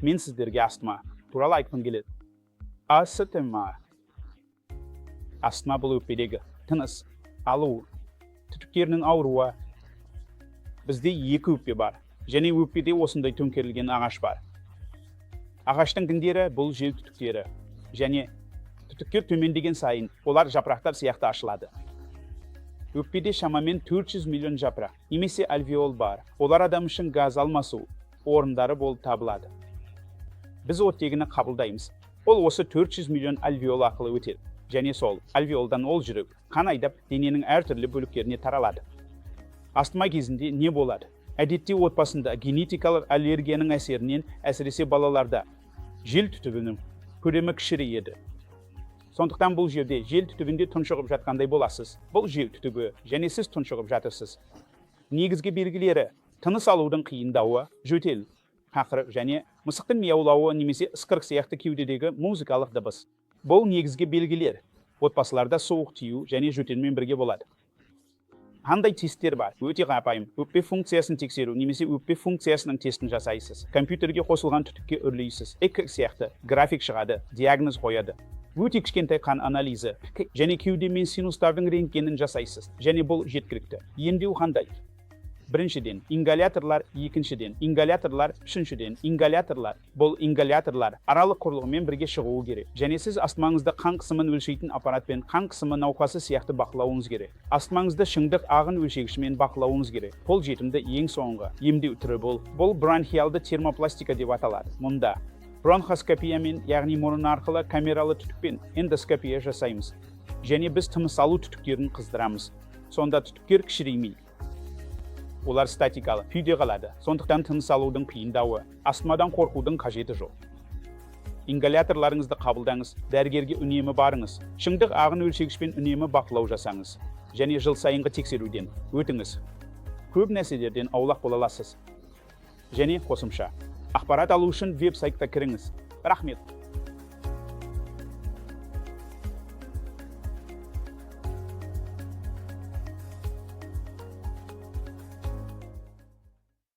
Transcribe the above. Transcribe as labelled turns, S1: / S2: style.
S1: мен сіздерге астма туралы айтқым келеді. Астма. Астма бұл өкпедегі тыныс, алу, түтіктерінің ауруы. Бізде екі өкпе бар, және өкпеде осындай төңкерілген ағаш бар. Ағаштың діндері бұл жел түтіктері, және түтіктер төмендеген сайын олар жапырақтар сияқты ашылады. Өкпеде шамамен 400 миллион жапырақ, немесе альвеол бар. Олар адам үшін газ алмасу орындары болып табылады. Біз оттегіні қабылдаймыз. Ол осы 400 миллион альвеол арқылы өтеді. Және сол альвеолдан ол жүрек қан айдап дененің әртүрлі бөліктеріне таралады. Астма кезінде не болады? Әдетте отбасында генетикалық аллергияның әсерінен, әсіресе балаларда жел түтігінің көлемі кішірейеді. Сондықтан бұл жерде жел түтігінде тұншығып жатқандай боласыз. Бұл жел түтігі, және сіз тұншығып жатырсыз. Негізгі белгілері: тыныс алудың қиындауы, жөтел, қақырық және мысықтың мияулауы немесе ысқырық сияқты кеудедегі музыкалық дыбыс. Бұл негізгі белгілер. Отбасыларда суық тию және жөтелмен бірге болады. Қандай тесттер бар? Өте қарапайым. Өкпе функциясын тексеру немесе өкпе функциясының тестін жасайсыз. Компьютерге қосылған түтікке үрлейсіз. ЭКГ сияқты график шығады, диагноз қояды. Өте кішкентай қан анализі және кеуде мен синустардың рентгенін жасайсыз. Және бұл жеткілікті. Емдеу қандай? Біріншіден ингаляторлар, екіншіден ингаляторлар, үшіншіден ингаляторлар. Бұл ингаляторлар аралық құрылғымен бірге шығуы керек. Және сіз астмаңызды қан қысымын өлшейтін аппаратпен қан қысымы науқасы сияқты бақылауыңыз керек. Астмаңызды шыңдық ағын өлшегішімен бақылауыңыз керек. Қол жетімді ең соңғы емдеу түрі бұл бронхиалды термопластика деп аталады. Мұнда бронхоскопиямен, яғни мұрын арқылы камералы түтікпен эндоскопия жасаймыз. Және біз тыныс алу түтіктерін қыздырамыз. Сонда түтіктер кішіреймейді. Олар статикалы күйде қалады. Сондықтан тыныс алудың қиындауы, астмадан қорқудың қажеті жоқ. Ингаляторларыңызды қабылдаңыз, дәрігерге үнемі барыңыз. Шыңдық ағын өлшегішпен үнемі бақылау жасаңыз. Және жыл сайынғы тексеруден өтіңіз. Көп нәрселерден аулақ бола аласыз. Және қосымша ақпарат алу үшін веб-сайтқа кіріңіз. Рахмет.